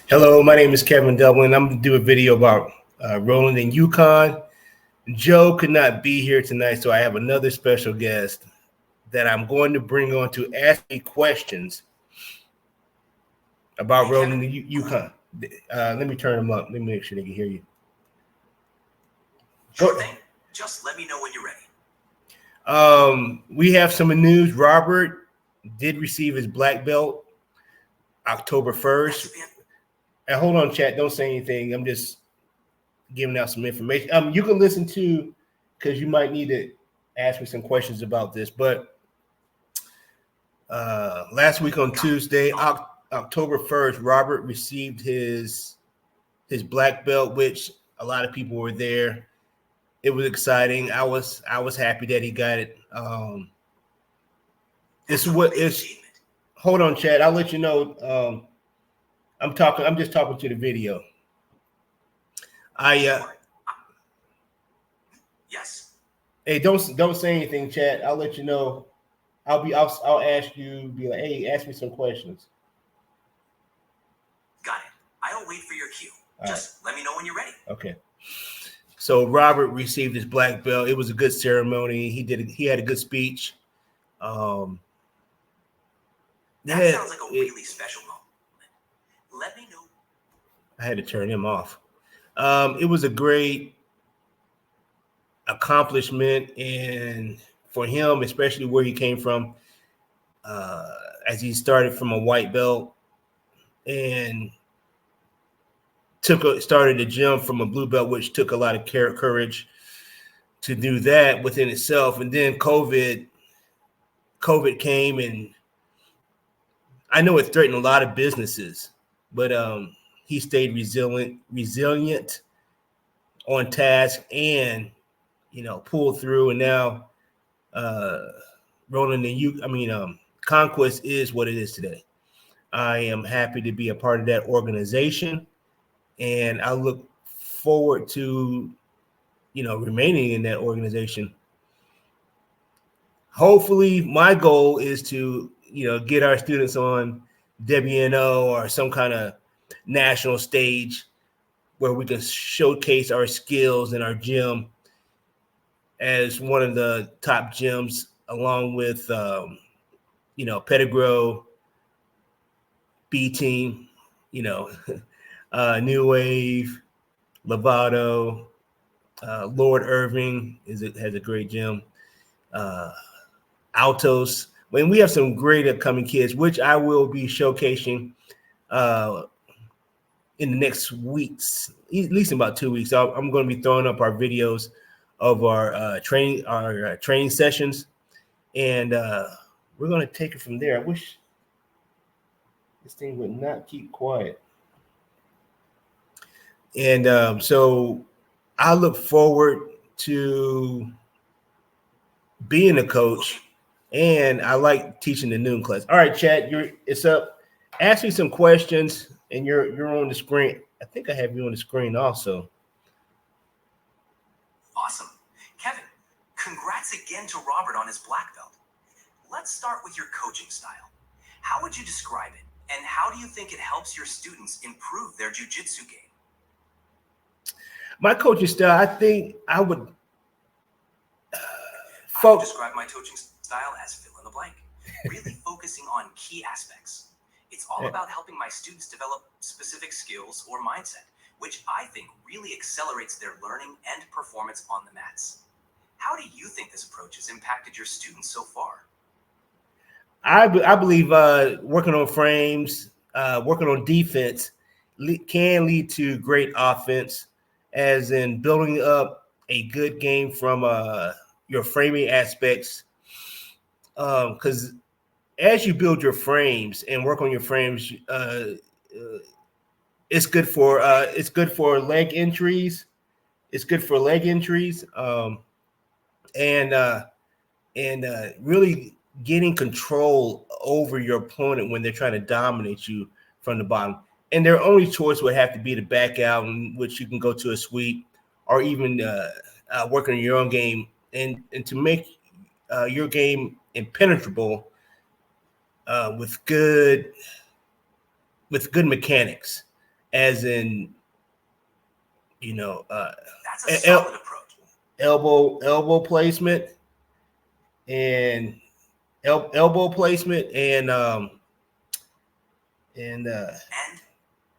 Hello, my name is Kevin Dublin. I'm going to do a video about rolling in Yukon. Joe could not be here tonight, so I have another special guest that I'm going to bring on to ask me questions about rolling in Yukon. Let me turn them up. Let me make sure they can hear you. Sure thing. Just let me know when you're ready. We have some news. Robert did receive his black belt October 1st. And hold on, chat. Don't say anything. I'm just giving out some information. You can listen to, because you might need to ask me some questions about this. But last week on Tuesday, October 1st, Robert received his black belt, which a lot of people were there. It was exciting. I was happy that he got it. This is what is. Hold on, Chad. I'll let you know. I'm just talking to the video. Yes. Hey, don't say anything, Chad. I'll let you know. I'll ask you. Be like, hey, ask me some questions. Got it. I'll wait for your cue. Just let me know when you're ready. Okay. So Robert received his black belt. It was a good ceremony. He had a good speech. That sounds like a really special moment. Let me know. I had to turn him off. It was a great accomplishment, and for him, especially where he came from, as he started from a white belt and started the gym from a blue belt, which took a lot of courage to do that within itself. And then COVID came, and I know it threatened a lot of businesses, but he stayed resilient on task, and pulled through. And now rolling the Conquest is what it is today. I am happy to be a part of that organization, and I look forward to remaining in that organization. Hopefully, my goal is to get our students on WNO or some kind of national stage where we can showcase our skills in our gym as one of the top gyms, along with Pettigrew, B Team, New Wave, Lovato, Lord Irving has a great gym. Altos. When we have some great upcoming kids, which I will be showcasing in the next weeks, at least in about 2 weeks. I'm going to be throwing up our videos of our training sessions, and we're going to take it from there. I wish this thing would not keep quiet. And so I look forward to being a coach, and I like teaching the noon class. All right, Chad, it's up. Ask me some questions, and you're on the screen. I think I have you on the screen also. Awesome. Kevin, congrats again to Robert on his black belt. Let's start with your coaching style. How would you describe it, and how do you think it helps your students improve their jiu-jitsu game? My coaching style, I think I would I would describe my coaching style as fill in the blank, really focusing on key aspects. It's all about helping my students develop specific skills or mindset, which I think really accelerates their learning and performance on the mats. How do you think this approach has impacted your students so far? I believe working on frames, working on defense can lead to great offense, as in building up a good game from your framing aspects. Because as you build your frames and work on your frames, it's good for leg injuries. It's good for leg injuries, and really getting control over your opponent when they're trying to dominate you from the bottom. And their only choice would have to be to back out, in which you can go to a sweep, or even work on your own game, and to make your game impenetrable with good mechanics. as in, That's a solid approach. elbow placement and elbow placement and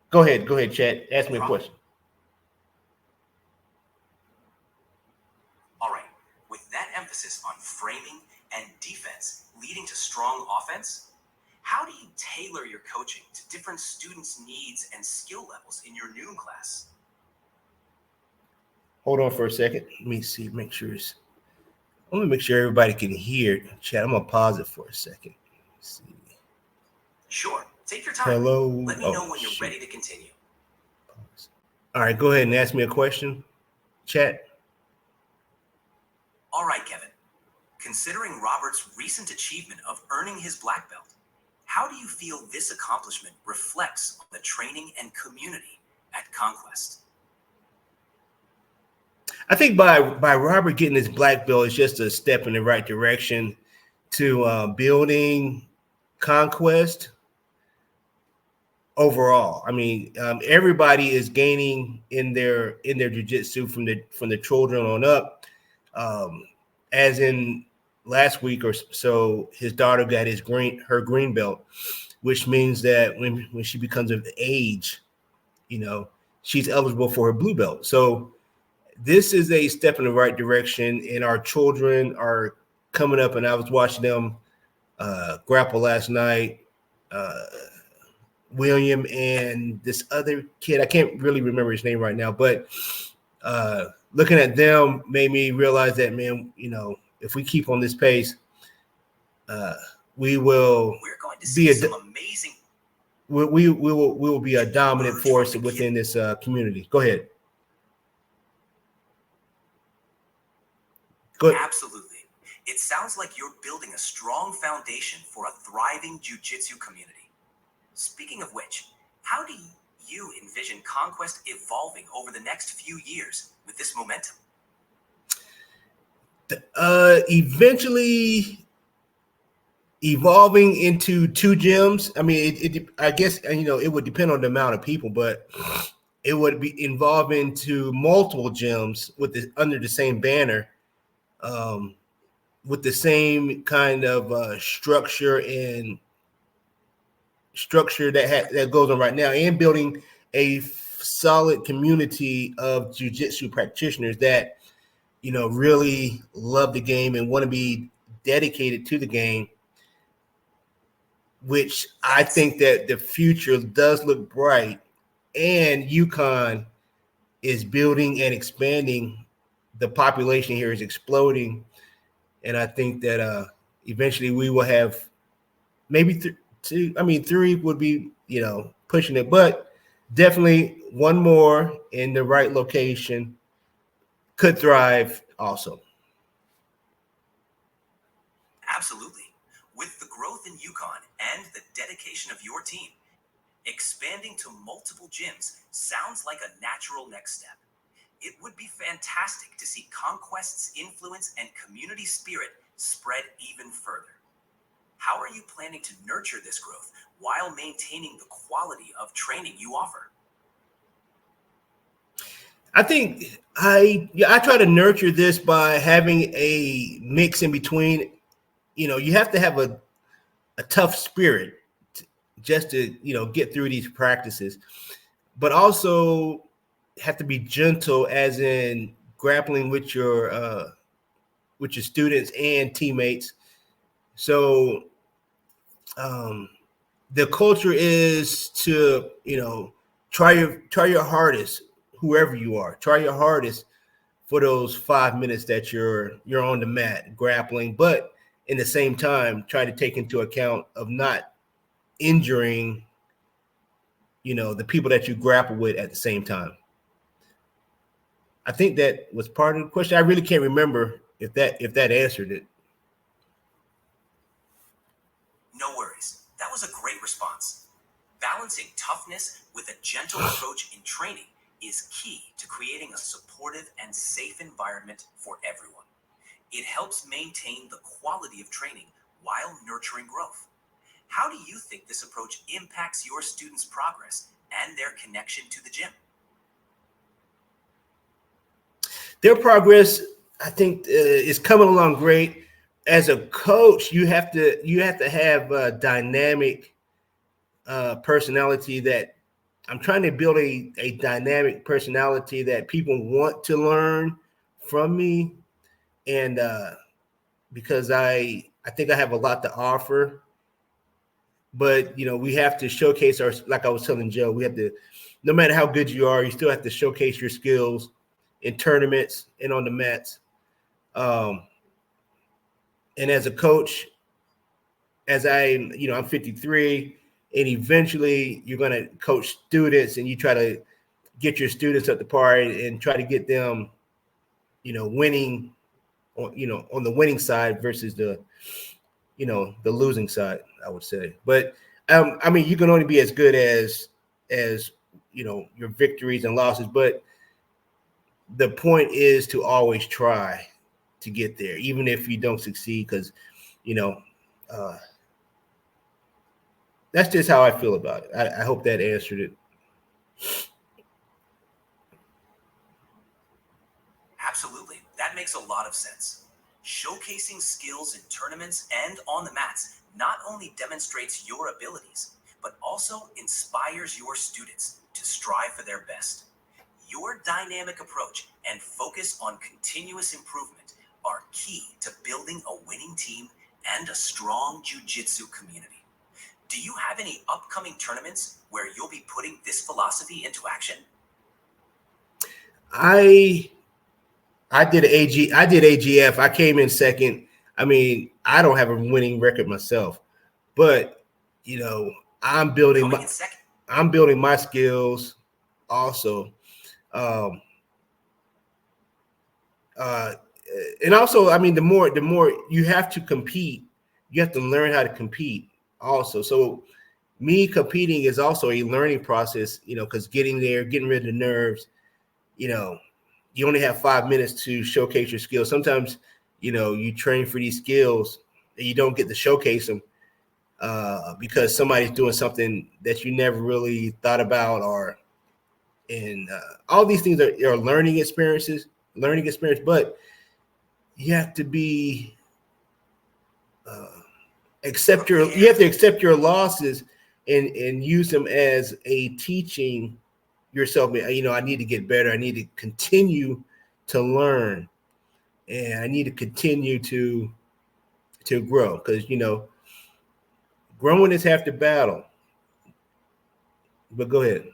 go ahead, Chat. Ask me a question. All right. With that emphasis on framing and defense leading to strong offense, how do you tailor your coaching to different students' needs and skill levels in your noon class? Hold on for a second. Let me see. I want to make sure everybody can hear. Chat, I'm gonna pause it for a second. Let's see. Sure. Take your time. Hello. Let me know when you're ready to continue. All right, go ahead and ask me a question, Chat. All right, Kevin. Considering Robert's recent achievement of earning his black belt, how do you feel this accomplishment reflects on the training and community at Conquest? I think by Robert getting his black belt is just a step in the right direction to building Conquest overall. I mean, everybody is gaining in their jiu-jitsu from the children on up. As in last week or so, his daughter got her green belt, which means that when she becomes of age, she's eligible for her blue belt. So this is a step in the right direction, and our children are coming up. And I was watching them grapple last night. William and this other kid, I can't really remember his name right now, but looking at them made me realize that, man, if we keep on this pace, we will be some amazing. We will be a dominant force within this community. Go ahead. Absolutely. It sounds like you're building a strong foundation for a thriving jiu-jitsu community. Speaking of which, how do you envision Conquest evolving over the next few years with this momentum? Eventually evolving into 2 gyms. I mean, I guess, it would depend on the amount of people, but it would be involved into multiple gyms under the same banner, with the same kind of structure that goes on right now, and building a solid community of jiu-jitsu practitioners that really love the game and want to be dedicated to the game, which I think that the future does look bright. And Yukon is building and expanding. The population here is exploding, and I think that eventually we will have maybe 3 would be pushing it, but definitely one more in the right location could thrive also. Absolutely. With the growth in Yukon and the dedication of your team, expanding to multiple gyms sounds like a natural next step. It would be fantastic to see Conquest's influence and community spirit spread even further. How are you planning to nurture this growth while maintaining the quality of training you offer? I think I try to nurture this by having a mix in between. You have to have a tough spirit just to get through these practices, but also have to be gentle, as in grappling with your students and teammates. So the culture is to try your hardest, whoever you are. Try your hardest for those 5 minutes that you're on the mat grappling, but in the same time try to take into account of not injuring the people that you grapple with at the same time. I think that was part of the question. I really can't remember if that answered it. No worries. That was a great response. Balancing toughness with a gentle approach in training is key to creating a supportive and safe environment for everyone. It helps maintain the quality of training while nurturing growth. How do you think this approach impacts your students' progress and their connection to the gym? Their progress, I think, is coming along great. As a coach, you have to have a dynamic personality. That I'm trying to build a dynamic personality that people want to learn from me, and because I think I have a lot to offer. But we have to showcase our, like I was telling Joe, we have to, no matter how good you are, you still have to showcase your skills in tournaments and on the mats. Um, and as a coach, I'm 53, and eventually you're going to coach students, and you try to get your students up to par and try to get them, winning, on the winning side versus the losing side, I would say. But I mean, you can only be as good as your victories and losses. But the point is to always try to get there, even if you don't succeed, because that's just how I feel about it. I hope that answered it. Absolutely. That makes a lot of sense. Showcasing skills in tournaments and on the mats not only demonstrates your abilities, but also inspires your students to strive for their best. Your dynamic approach and focus on continuous improvement are key to building a winning team and a strong jiu-jitsu community. Do you have any upcoming tournaments where you'll be putting this philosophy into action? I did AGF. I came in second. I mean, I don't have a winning record myself, but I'm building my skills also. And also, I mean, the more you have to compete, you have to learn how to compete also. So me competing is also a learning process, because getting there, getting rid of the nerves, you only have 5 minutes to showcase your skills. Sometimes, you train for these skills and you don't get to showcase them because somebody's doing something that you never really thought about, and all these things are learning experience, but you have to be you have to accept your losses and use them as a teaching yourself. I need to get better. I need to continue to learn, and I need to continue to grow, because growing is half the battle. But go ahead.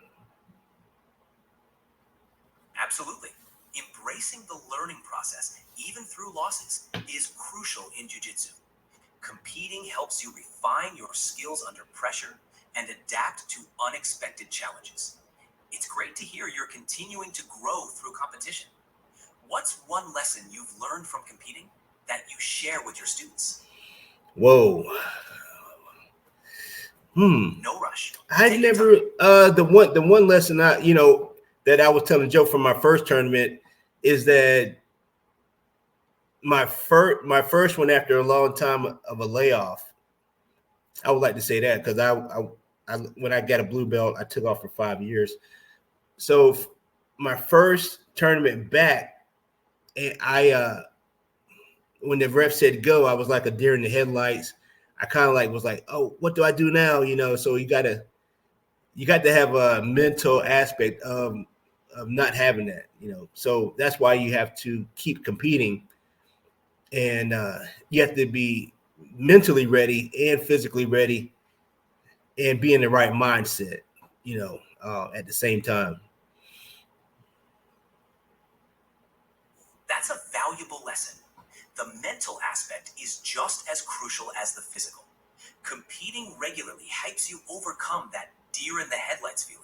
Absolutely. Embracing the learning process, even through losses, is crucial in jiu-jitsu. Competing helps you refine your skills under pressure and adapt to unexpected challenges. It's great to hear you're continuing to grow through competition. What's one lesson you've learned from competing that you share with your students? Whoa. No rush. I never the one lesson that I was telling Joe from my first tournament is that my first one after a long time of a layoff. I would like to say that because I when I got a blue belt, I took off for 5 years. So my first tournament back, and when the ref said go, I was like a deer in the headlights. I kind of was like, oh, what do I do now? So you got to have a mental aspect of not having that, So that's why you have to keep competing, and you have to be mentally ready and physically ready, and be in the right mindset, at the same time. That's a valuable lesson. The mental aspect is just as crucial as the physical. Competing regularly helps you overcome that deer in the headlights feeling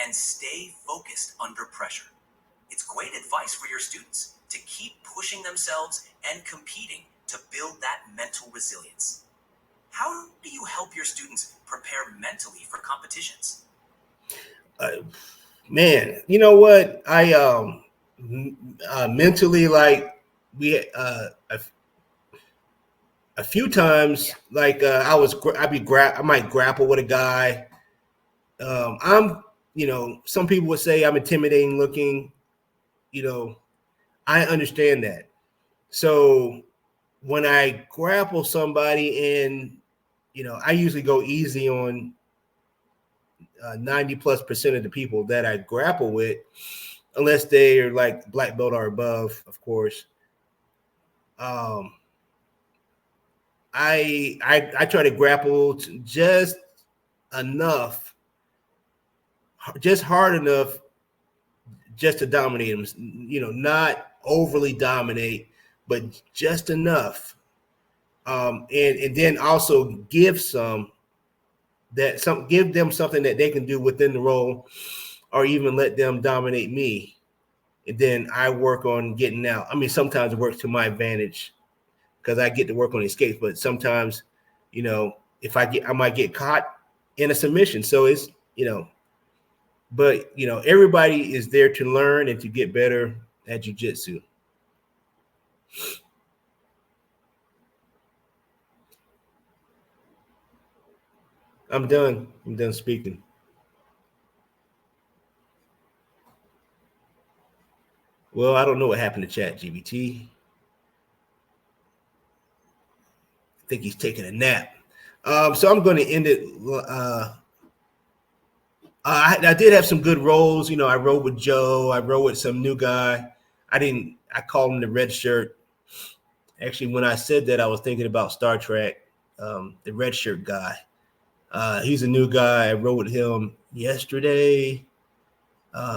and stay focused under pressure. It's great advice for your students to keep pushing themselves and competing to build that mental resilience. How do you help your students prepare mentally for competitions? Man, you know what? I mentally, like, we a few times, like I might grapple with a guy. I'm, some people would say I'm intimidating looking. I understand that. So when I grapple somebody, and I usually go easy on 90+% of the people that I grapple with, unless they are like black belt or above, of course. I try to grapple just enough, just hard enough, just to dominate them. Not overly dominate, but just enough. And then also give them something that they can do within the role, or even let them dominate me. And then I work on getting out. I mean, sometimes it works to my advantage because I get to work on escapes, but sometimes, if I might get caught in a submission. So it's, but everybody is there to learn and to get better at jiu-jitsu. I'm done. I'm done speaking. Well, I don't know what happened to Chat GPT. I think he's taking a nap. So I'm going to end it. I did have some good roles. I rode with Joe. I rode with some new guy. I called him the red shirt. Actually, when I said that, I was thinking about Star Trek, the red shirt guy. He's a new guy. I rode with him yesterday.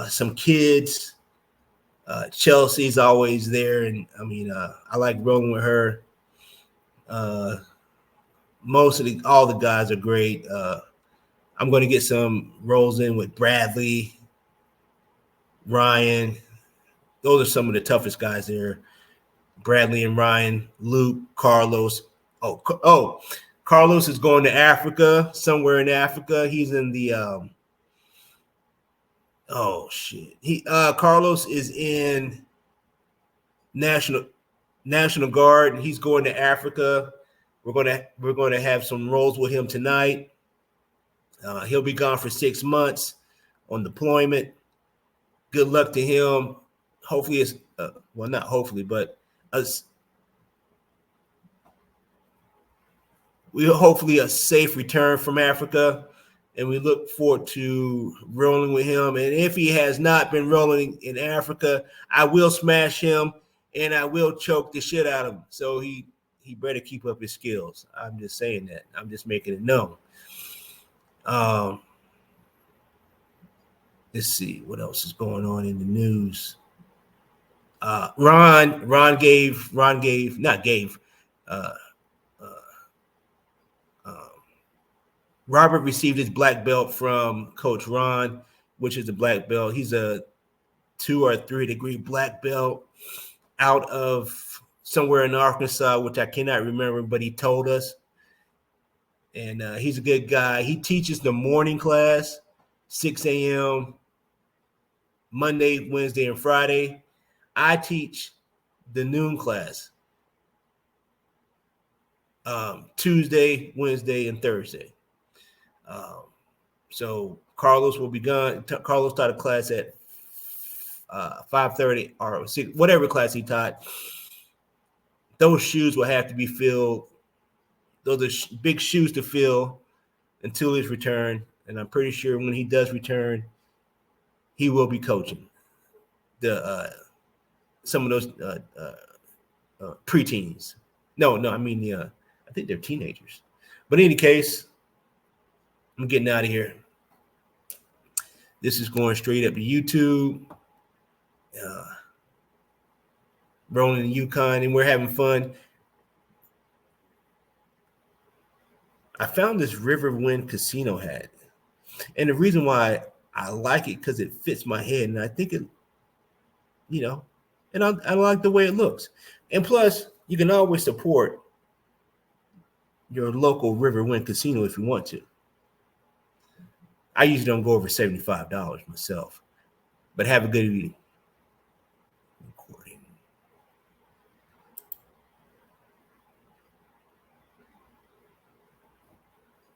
Some kids. Chelsea's always there. And I mean, I like rolling with her. All the guys are great. I'm going to get some rolls in with Bradley, Ryan. Those are some of the toughest guys there. Bradley and Ryan, Luke, Carlos. Carlos is going to Africa, somewhere in Africa. He's in the Carlos is in National Guard, and he's going to Africa. We're going to have some rolls with him tonight. He'll be gone for 6 months on deployment. Good luck to him. Hopefully it's not hopefully, but hopefully a safe return from Africa, and we look forward to rolling with him. And if he has not been rolling in Africa, I will smash him and I will choke the shit out of him. So he better keep up his skills. I'm just saying that. I'm just making it known. Let's see what else is going on in the news. Robert received his black belt from Coach Ron, which is a black belt. He's a 2 or 3 degree black belt out of somewhere in Arkansas, which I cannot remember, but he told us. And he's a good guy. He teaches the morning class, 6 a.m., Monday, Wednesday, and Friday. I teach the noon class, Tuesday, Wednesday, and Thursday. So Carlos will be gone. Carlos taught a class at 5:30 or 6, whatever class he taught. Those shoes will have to be filled. Those are big shoes to fill until his return. And I'm pretty sure when he does return, he will be coaching some of those preteens. No, I mean I think they're teenagers. But in any case, I'm getting out of here. This is going straight up to YouTube. Rolling in Yukon, and we're having fun. I found this Riverwind casino hat. And the reason why I like it because it fits my head, and I think it, and I like the way it looks. And plus, you can always support your local Riverwind casino if you want to. I usually don't go over $75 myself. But have a good evening.